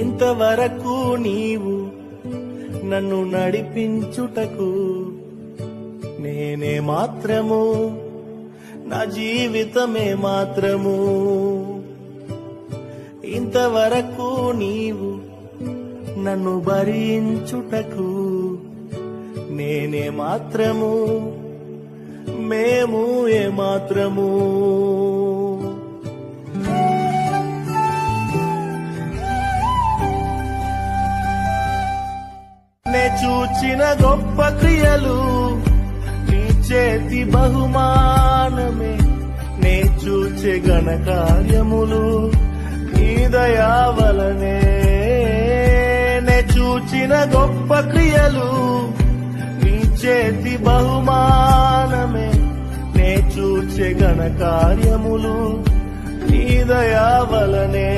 ఇంతవరకు నీవు నన్ను నడిపించుటకు నేనే మాత్రము, నా జీవితమే మాత్రము. ఇంతవరకు నీవు నన్ను భరించుటకు నేనే మాత్రము, మేము ఏ మాత్రము. నే చూచిన గొప్ప క్రియలు నీ చేతి బహుమానమే, నే చూచే ఘన కార్యములు నీ దయా వలనే. నే చూచిన గొప్ప క్రియలు నీ చేతి బహుమానమే, నే చూచే ఘన కార్యములు నీ దయా వలనే.